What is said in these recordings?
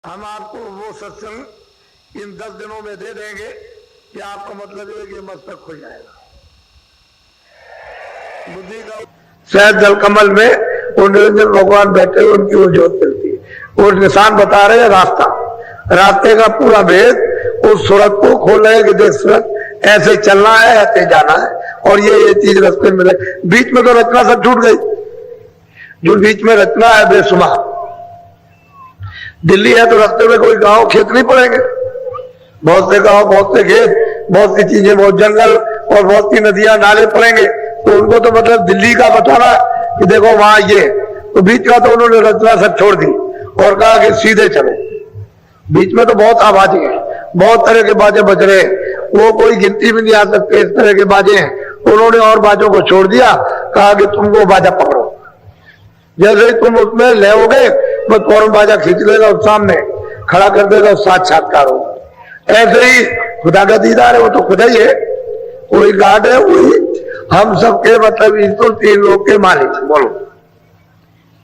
हम आपको वो सत्संग इन 10 दिनों में दे देंगे कि आपका मतलब ये कि मस्तक खुल जाएगा। बुद्धि का शायद जल कमल में वो निरंजन भगवान बैठे हुए उनकी वो ज्योत चलती है, वो निशान बता रहे हैं रास्ता, रास्ते का पूरा भेद उस सूरत को खोल रहे हैं कि देख सूरत ऐसे चलना है, ऐसे जाना है और ये चीज रास्ते में मिले। बीच में तो रचना सब छूट गई, जो बीच में रचना है बेसुमार। दिल्ली है तो रास्ते में कोई गांव खेत नहीं पड़ेंगे, बहुत से गांव, बहुत से खेत, बहुत सी चीजें, बहुत जंगल और बहुत सी नदियां नाले पड़ेंगे। तो उनको तो मतलब दिल्ली का बताना कि देखो वहां ये, तो बीच का तो उन्होंने रचना सब छोड़ दी और कहा कि सीधे चलो। बीच में तो बहुत आबादी है, बहुत तरह के बाजे बज रहे, वो कोई गिनती भी नहीं आ सकते, इस तरह के बाजे हैं। उन्होंने और बाजों को छोड़ दिया, कहा कि तुम वो बाजा पकड़ो, जैसे ही तुम उसमें ले बस फौरन बाजा खींच लेगा और सामने खड़ा कर देगा और साक्षात्कार होगा। ऐसे ही खुदा का दीदार है, वो तो खुदा ही है, वही गाड है, वही हम सबके मतलब इस तो 3 लोग के मालिक। बोलो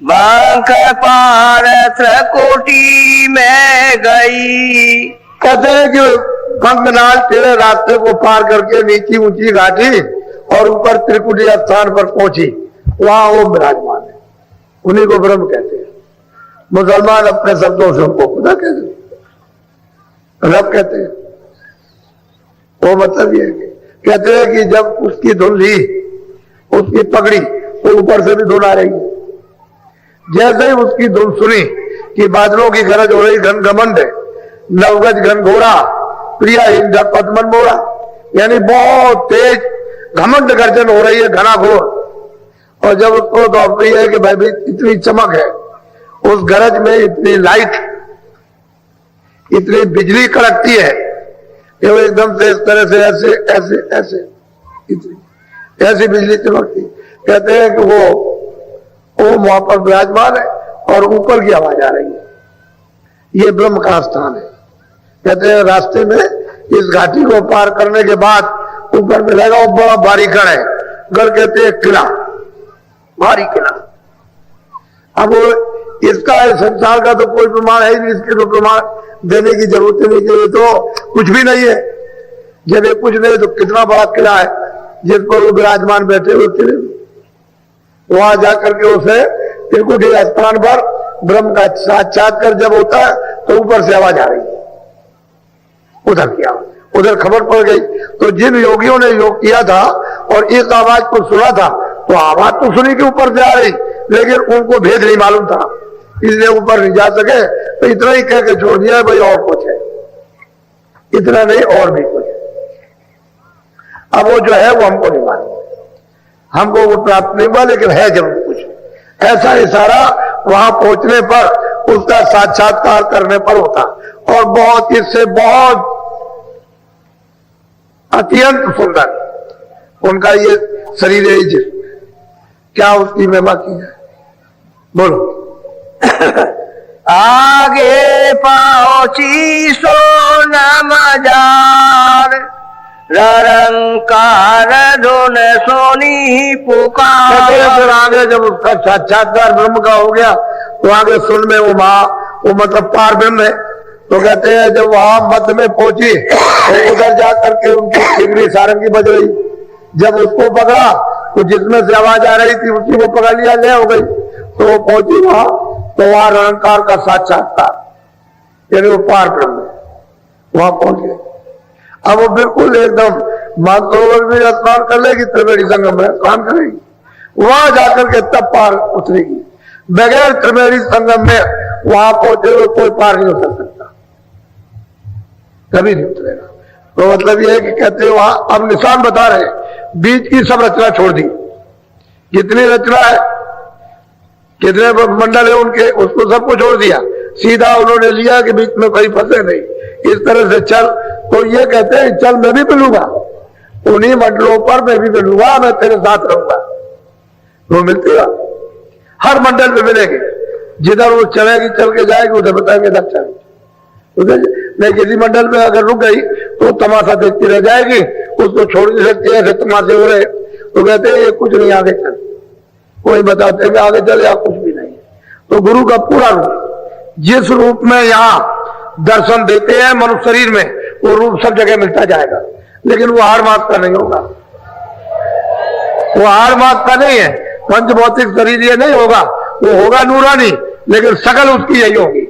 बांक पार त्रिकोटी में गई, कहते हैं कि कंगनाल टेढ़े रास्ते को पार करके नीची ऊंची घाटी और ऊपर त्रिकुटी स्थान पर पहुंची, वहां वो विराजमान है, उन्हीं को ब्रह्म कहते हैं। मुसलमान अपने शब्दों से उनको खुदा कहते हैं, रब कहते हैं। वो मतलब ये है, कहते हैं कि जब उसकी धुन ली, उसकी पगड़ी, तो ऊपर से भी धुन आ रही है। जैसे ही उसकी धुन सुनी कि बादलों की गरज हो रही, घन घमंड है, नवगज घन घोड़ा, प्रिया हिंद पद्मन मोड़ा, यानी बहुत तेज घमंड गर्जन हो रही है, घना घोर। और जब उसको तो अपनी है कि भाई इतनी चमक है, उस गरज में इतनी लाइट, इतनी बिजली कड़कती है कि वो एकदम से इस तरह से ऐसे ऐसे ऐसे इतनी ऐसी बिजली चमकती। कहते हैं कि वो वहां पर विराजमान है और ऊपर की आवाज आ रही है, ये ब्रह्म का स्थान है। कहते हैं रास्ते में इस घाटी को पार करने के बाद ऊपर मिलेगा वो बड़ा भारी गढ़ है, गढ़ कहते हैं किला, भारी किला। अब इसका संसार का तो कोई प्रमाण है नहीं, इसके तो प्रमाण देने की जरूरत नहीं, कि तो कुछ भी नहीं है। जब ये कुछ नहीं तो कितना बड़ा किला है जिस पर वो विराजमान बैठे हुए किले में। वहां जाकर के उसे त्रिकुटी स्थान पर ब्रह्म का साक्षात्कार जब होता है तो ऊपर से आवाज आ रही है, उधर किया, उधर खबर पड़ गई। तो जिन योगियों ने योग किया था और इस आवाज को सुना था, तो आवाज तो सुनी कि ऊपर से आ रही, लेकिन उनको भेद नहीं मालूम था, इसलिए ऊपर नहीं जा सके। तो इतना ही कह के छोड़ दिया, भाई और कुछ है, इतना नहीं और भी कुछ है। अब वो जो है वो हमको नहीं मालूम, हमको वो प्राप्त नहीं हुआ, लेकिन है जरूर कुछ। ऐसा इशारा वहां पहुंचने पर, उसका साक्षात्कार करने पर होता। और बहुत इससे बहुत अत्यंत सुंदर उनका ये शरीर है, जिसमें क्या उसकी महिमा की है, बोलो। आगे पहुंची सोनम जार, रंकार धुन सोनी पुकार। फिर आगे जब उसका साक्षात्कार ब्रह्म का हो गया तो आगे सुन में वो मतलब पार ब्रह्म है। तो कहते हैं जब वहां मध्य में पहुंची तो उधर जाकर के उनकी ठिकरी सारंगी बज रही। जब उसको पकड़ा तो जिसमें से आवाज आ रही थी उसी को पकड़ लिया, ले हो गई। तो वो पहुंची वहां, तो वहां निरंकार का साक्षात्कार, यानी वो पार ब्रह्म है, वहां पहुंच गए। अब वो बिल्कुल एकदम मानसरोवर में स्नान कर लेगी, त्रिवेणी संगम में स्नान करेगी, वहां जाकर के तब पार उतरेगी। बगैर त्रिवेणी संगम में वहां पहुंचे हुए कोई पार नहीं उतर सकता, कभी नहीं उतरेगा। तो मतलब ये है कि कहते हैं वहां अब निशान बता रहे, बीच की सब रचना छोड़ दी, कितनी रचना है, कितने मंडल है उनके, उसको सबको छोड़ दिया। सीधा उन्होंने लिया कि बीच में कोई फंसे नहीं, इस तरह से चल। तो ये कहते हैं चल मैं भी मिलूंगा, उन्हीं मंडलों पर मैं भी मिलूंगा, मैं तेरे साथ रहूंगा। वो मिलती है, हर मंडल में मिलेगी, जिधर वो चलेगी चल के जाएगी उधर बताएंगे इधर चल, उधर नहीं। किसी मंडल में अगर रुक गई तो तमाशा देखती रह जाएगी, उसको छोड़ नहीं सकती, ऐसे तमाशे हो रहे। तो कहते हैं ये कुछ नहीं, आगे चल, कोई बताते हैं आगे चल या कुछ भी नहीं। तो गुरु का पूरा रूप जिस रूप में यहाँ दर्शन देते हैं मनुष्य शरीर में, वो रूप सब जगह मिलता जाएगा, लेकिन वो हार मात का नहीं होगा। वो हार मात का नहीं है, पंच भौतिक शरीर ये नहीं होगा, वो होगा नूरानी, लेकिन शकल उसकी यही होगी,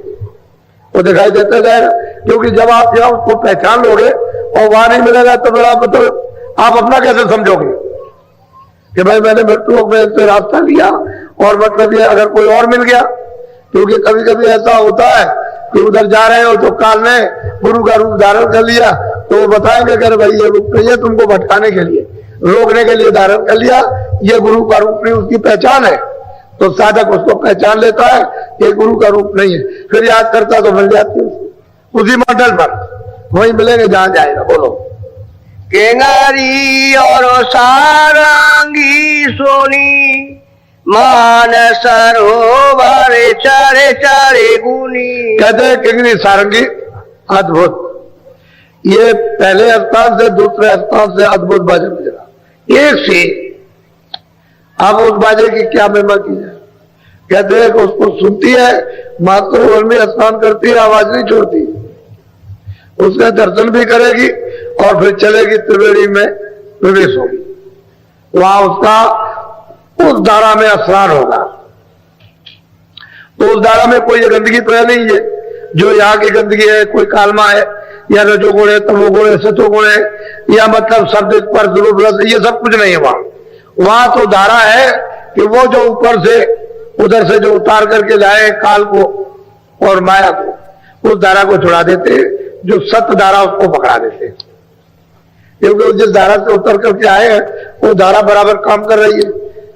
वो दिखाई देता जाएगा। क्योंकि जब आप यहाँ उसको पहचान लोगे और वहां नहीं मिलेगा तो फिर आप मतलब आप अपना कैसे समझोगे कि भाई मैंने मृत्यु में से रास्ता लिया और मतलब ये अगर कोई और मिल गया। क्योंकि कभी कभी ऐसा होता है कि उधर जा रहे हो तो काल ने गुरु का रूप धारण कर लिया, तो वो बताएंगे कि भाई ये रूप नहीं है, तुमको भटकाने के लिए, रोकने के लिए धारण कर लिया, ये गुरु का रूप नहीं, उसकी पहचान है। तो साधक उसको पहचान लेता है ये गुरु का रूप नहीं है, फिर याद करता तो मिल जाती है उसी मंडल पर, वहीं मिलेंगे जहां जाएगा। बोलो केंगारी और सारंगी सोनी मान सरोवर चारे चारे गुनी। कहते हैं किंगरी सारंगी अद्भुत, ये पहले स्थान से दूसरे स्थान से अद्भुत बाजे बजा एक से। अब उस बाजे की क्या महिमा की है? कहते हैं कि उसको सुनती है, मातृभूमि में स्नान करती है, आवाज नहीं छोड़ती, उसका दर्शन भी करेगी और फिर चलेगी त्रिवेणी में प्रवेश होगी, वहां उसका उस धारा में स्नान होगा। तो उस धारा में कोई गंदगी तो नहीं है जो यहाँ की गंदगी है, कोई कालमा है या रजोगुण है, तमोगुण है, सतोगुण है, या मतलब शब्द स्पर्श रूप रस, ये सब कुछ नहीं है वहां। वहां तो धारा है कि वो जो ऊपर से उधर से जो उतार करके लाए काल को और माया को, उस धारा को छुड़ा देते, जो सत्य धारा उसको पकड़ा देते। क्योंकि जिस धारा से उतर करके आए हैं वो धारा बराबर काम कर रही है।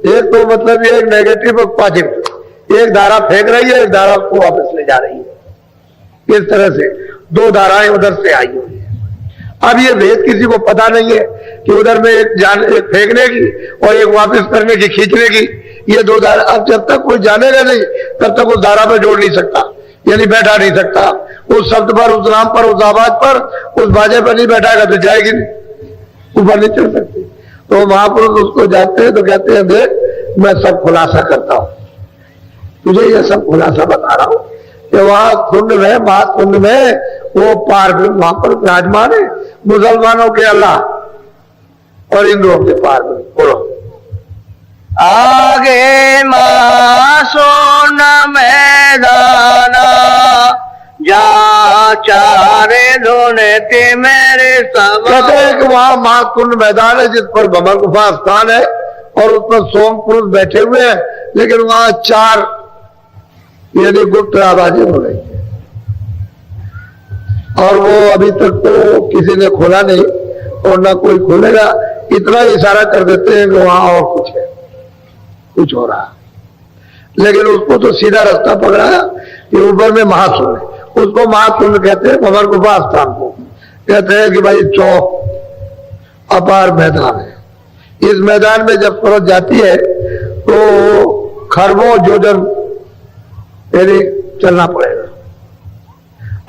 एक तो मतलब ये एक नेगेटिव और पॉजिटिव, एक धारा फेंक रही है, एक धारा उसको वापस ले जा रही है। इस तरह से दो धाराएं उधर से आई हुई है। अब ये भेद किसी को पता नहीं है कि उधर में एक फेंकने की और एक वापस करने की, खींचने की, ये दो धारा। अब जब तक कोई जानेगा नहीं तब तक उस धारा पर जोड़ नहीं सकता, यानी बैठा नहीं सकता। उस शब्द पर, उस नाम पर, उस आवाज पर, उस बाजे पर नहीं बैठाएगा तो जाएगी नहीं, ऊपर नहीं चढ़ सकती। तो महापुरुष उसको जानते हैं तो कहते हैं देख मैं सब खुलासा करता हूं, तुझे ये सब खुलासा बता रहा हूं कि वहां कुंड में, महाकुंड में वो पार वहां पर विराजमान है मुसलमानों के अल्लाह और हिंदुओं के पार में। बोलो आगे सोन मैदाना जा चारे धोने के मेरे सब। कहते हैं कि वहां महाकुंड मैदान है जिस पर भमर गुफा स्थान है और उस पर सोम पुरुष बैठे हुए हैं, लेकिन वहां चार यानी गुप्त आवाजें हो रही है और वो अभी तक तो किसी ने खोला नहीं और ना कोई खोलेगा। इतना इशारा कर देते हैं कि वहां और कुछ है, कुछ हो रहा, लेकिन उसको तो सीधा रास्ता पकड़ा कि ऊपर में महाकुंड है, उसको महाकुंड कहते हैं। भंवर गुफा स्थान को कहते हैं कि भाई चौक अपार मैदान है। इस मैदान में जब फौज जाती है तो खरबों योजन यानी चलना पड़ेगा।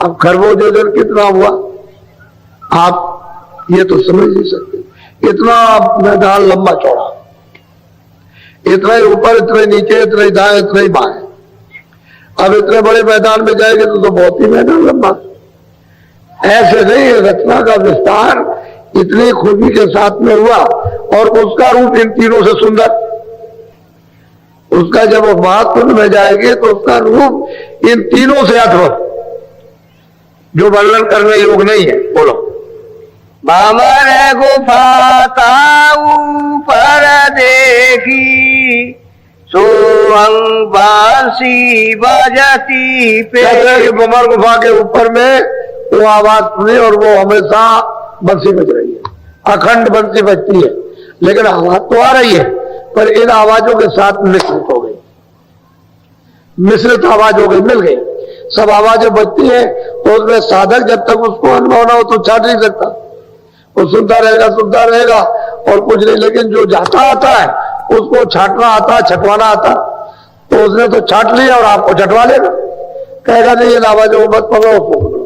अब खरबों योजन कितना हुआ आप ये तो समझ नहीं सकते, इतना मैदान लंबा चौड़ा, इतना ही ऊपर, इतना ही नीचे, इतना ही दाएं, इतना ही बाएं। अब इतने बड़े मैदान में जाएंगे तो बहुत ही मैदान लंबा। ऐसे नहीं, रचना का विस्तार इतनी खूबी के साथ में हुआ और उसका रूप इन तीनों से सुंदर। उसका जब वो महाकुंड में जाएंगे तो उसका रूप इन तीनों से अद्भुत, जो वर्णन करने योग नहीं है। बोलो भंवर गुफा का ऊपर देखी सोहंग बांसी बजती पे। भंवर गुफा के ऊपर में वो आवाज सुनी और वो हमेशा बंसी बज रही है, अखंड बंसी बजती है, लेकिन आवाज तो आ रही है पर इन आवाजों के साथ मिश्रित हो गई, मिश्रित आवाज हो गई, मिल गई। सब आवाजें बजती है तो उसमें साधक जब तक उसको अनुभव ना हो तो छाट नहीं सकता, वो सुनता रहेगा और कुछ नहीं। लेकिन जो जाता आता है उसको छाटना आता, छटवाना आता, तो उसने तो छाट लिया और आपको छटवा लेगा, कहेगा नहीं इन आवाजों को मत पकड़ो, उसको पकड़ो।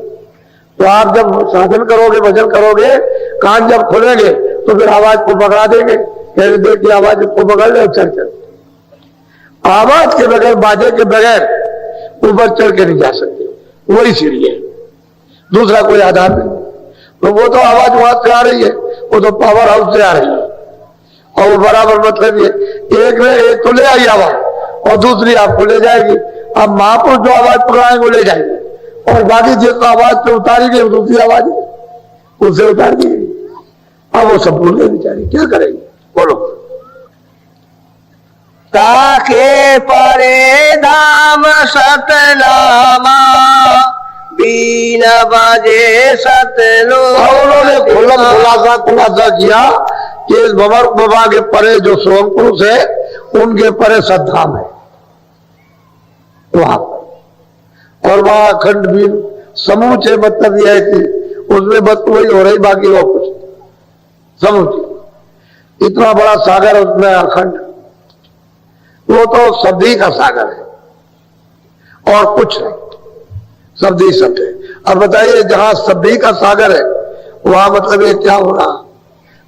तो आप जब साधन करोगे, भजन करोगे, कान जब खोलेंगे तो फिर आवाज को पकड़ा देंगे, कहेंगे देखिए आवाज को पकड़ ले, चल चल। आवाज के बगैर, बाजे के बगैर ऊपर चढ़ के नहीं जा सकते, वही सीढ़ी है, दूसरा कोई आधार नहीं। तो वो तो आवाज वहां से आ रही है, वो तो पावर हाउस से आ रही है, और वो बराबर मतलब ये एक ने एक तो ले आई आवाज और दूसरी आपको ले जाएगी। अब महापुरुष जो आवाज पकड़ाएंगे वो ले जाएंगे, और बाकी जिस आवाज से उतारी गई दूसरी आवाज उसे उतार दी। अब वो सब भूल गए बेचारी, क्या करेंगे बोलो। ताके परे धाम सतनामा बीन बजे सतलो। उन्होंने खुलासा किया कि इस भंवर बाबा के परे जो सोम पुरुष है उनके परे सतधाम है वहां पर, और वहां अखंड भी समूचे मतलब यह है कि उसमें बस वही हो रही, बाकी वो कुछ समूची। इतना बड़ा सागर है उसमें अखंड, वो तो शब्दी का सागर है और कुछ नहीं, शब्दी शब्द है। अब बताइए जहां शब्दी का सागर है वहां मतलब ये क्या हो रहा।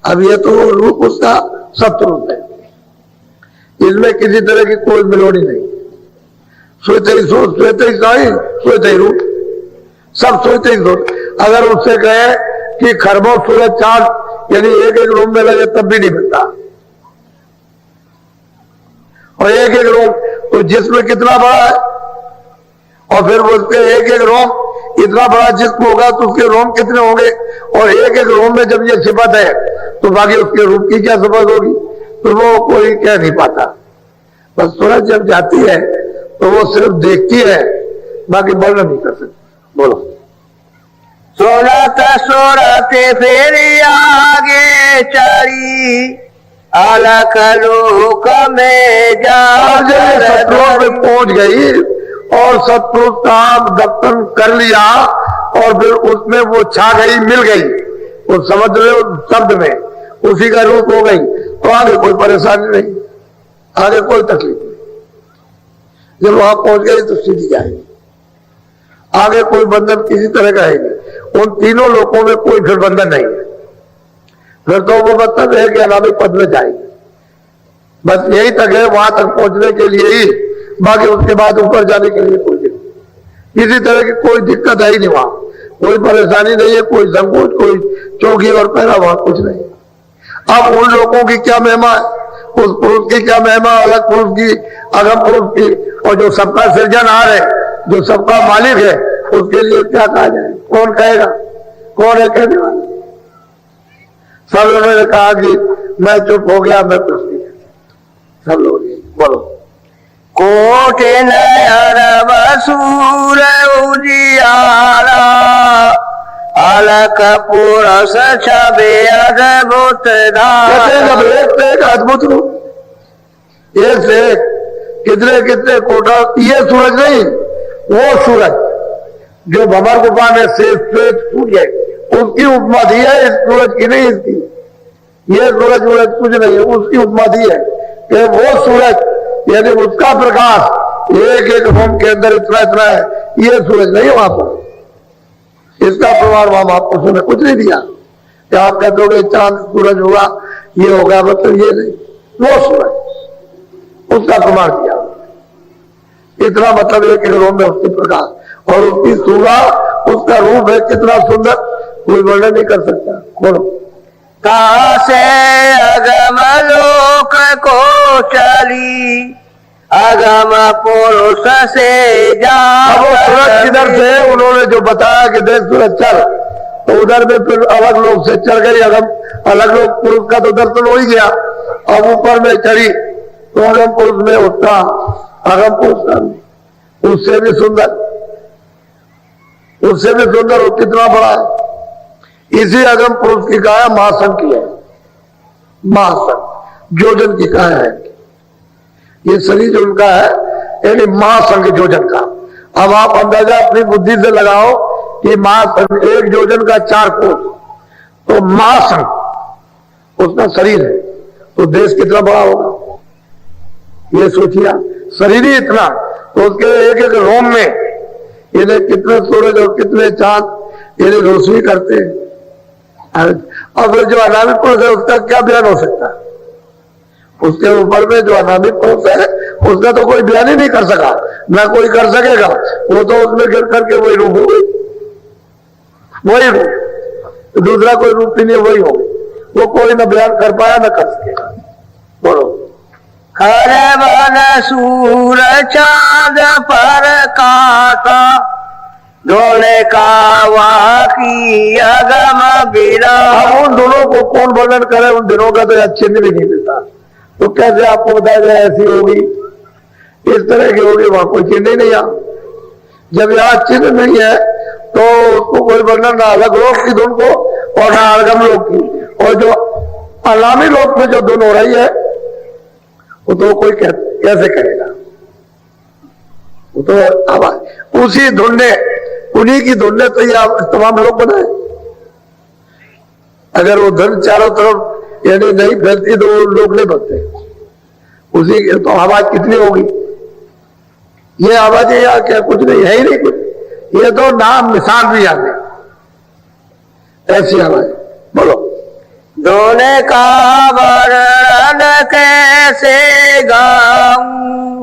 अब ये तो रूप उसका सत्य रूप है, इसमें किसी तरह की कोई मिलोनी नहीं। सोचते ही सोच, सोचते ही साई, सोचते ही रूप, सब सोचते ही सोच। अगर उससे कहे कि खरबों सूरज चांद यानी एक एक रूम में लगे तब भी नहीं मिलता, और एक एक रोम तो जिस्म कितना बड़ा है, और फिर उसके एक एक रोम इतना बड़ा जिस्म होगा तो उसके रोम कितने होंगे, और एक एक रोम में जब ये सिफत है तो बाकी उसके रूप की क्या सिफत होगी, तो वो कोई कह नहीं पाता। बस सूरज जब जाती है तो वो सिर्फ देखती है, बाकी वर्णन नहीं कर सकती। बोलो। सोलत सोरते फिर आगे चढ़ी अलख लोक में जा सतलोक में पहुंच गई और सतपुरुष का दर्शन कर लिया, और फिर उसमें वो छा गई, मिल गई, वो समझ रहे शब्द में उसी का रूप हो गई, तो आगे कोई परेशानी नहीं, आगे कोई तकलीफ नहीं। जब वहां पहुंच गई तो सीधी जाएगी, आगे कोई बंधन किसी तरह का है नहीं। उन तीनों लोगों में कोई फिर बंधन नहीं है, फिर तो वो मतलब है कि अनामी पद में जाएगी, बस यही तक है, वहां तक पहुंचने के लिए ही, बाकी उसके बाद ऊपर जाने के लिए कोई किसी तरह की कोई दिक्कत है ही नहीं, वहां कोई परेशानी नहीं है, कोई संकोच, कोई चौकी और पहरा, वहां कुछ नहीं। अब उन लोगों की क्या महिमा है, उस पुरुष की क्या महिमा, अलग पुरुष की, अगम पुरुष की, और जो सबका सृजनहार है, जो सबका मालिक है, उसके लिए क्या कहा जाए, कौन कहेगा, कौन है कहने वाला। सब लोगों ने कहा कि मैं चुप हो गया, मैं कुछ नहीं कहता। सब लोग बोलो। कोटे नयर बसूर उजियारा अलख पुरुष छबे अद्भुत अद्भुत रूप, एक से कितने कितने कोटा। ये सूरज नहीं, वो सूरज जो भंवर गुफा में से श्वेत सूर्य उसकी उपमा दी है, इस सूरज की नहीं, इसकी। ये सूरज सूरज कुछ नहीं है, उसकी उपमा दी है कि वो सूरज यानी उसका प्रकाश एक एक होम के अंदर इतना इतना है, ये सूरज नहीं वहां पर। इसका प्रमाण वहां महापुरुषों ने कुछ नहीं दिया कि आप कहते हो चांद सूरज होगा, ये होगा, मतलब ये नहीं, वो सूरज उसका प्रमाण दिया। इतना मतलब एक एक रोम में उसकी प्रकाश और उसकी सूरा, उसका रूप है कितना सुंदर, कोई वर्णन नहीं कर सकता। बोलो। कासे अगम लोक को चली अगम पुरुष से जा। अब वो सूरज किधर से उन्होंने जो बताया कि देख सूरज चल, तो उधर में फिर अलग लोग से चल गई, अलग लोग पुरुष का तो दर्शन हो ही गया। अब ऊपर में चढ़ी तो अगम पुरुष में उसका अगम पुरुष उससे भी सुंदर, उससे भी सुंदर, वो कितना बड़ा है। इसी अगम पुरुष की काया महासंघ की है, महासंघ जोजन की काया है। ये शरीर उनका है यानी महासंघ जोजन का। अब आप अंदाजा अपनी बुद्धि से लगाओ कि महासंघ एक जोजन का 4 कोस, तो महासंघ उसका शरीर है, तो देश कितना बड़ा होगा ये सोचिए। शरीर ही इतना, तो उसके एक एक रोम में इन्हें कितने सूरज और कितने चांद इन्हें रोशनी करते हैं। और जो अनामी पुरुष है उसका क्या बयान हो सकता है, उसके ऊपर में जो अनामी पुरुष है उसका तो कोई बयान ही नहीं कर सका, ना कोई कर सकेगा। वो तो उसमें गिर करके वही रूप हो गई, वही रूप, दूसरा कोई रूप ही नहीं, वही हो गई। वो कोई न बयान कर पाया न कर सकेगा। बोलो। हर बन सूर चांद पर काता, दोने कावा की अगम बिरा। अब उन दोनों को कौन वर्णन करे, उन दिनों का तो चिन्ह भी नहीं मिलता। तो कैसे आपको बताया जाए ऐसी होगी, इस तरह की होगी, वहां कोई चिन्ह ही नहीं। जब यहाँ चिन्ह नहीं है तो उसको कोई वर्णन ना अलग लोक की धुन को और ना अगम लोक की, और जो अलामी लोक में जो धुन हो रही है वो तो कोई कैसे करेगा। वो तो आवाज उसी धुन ने, उन्हीं की धुन ने तो ये तमाम लोग बनाए। अगर वो धुन चारों तरफ यानी नहीं फैलती तो वो लोग नहीं बनते। उसी की तो आवाज कितनी होगी, ये आवाज है या क्या, कुछ नहीं है ही नहीं कुछ, ये तो नाम निशान भी याद नहीं, ऐसी आवाज। बोलो। दोने का वर्णन कैसे गाऊं,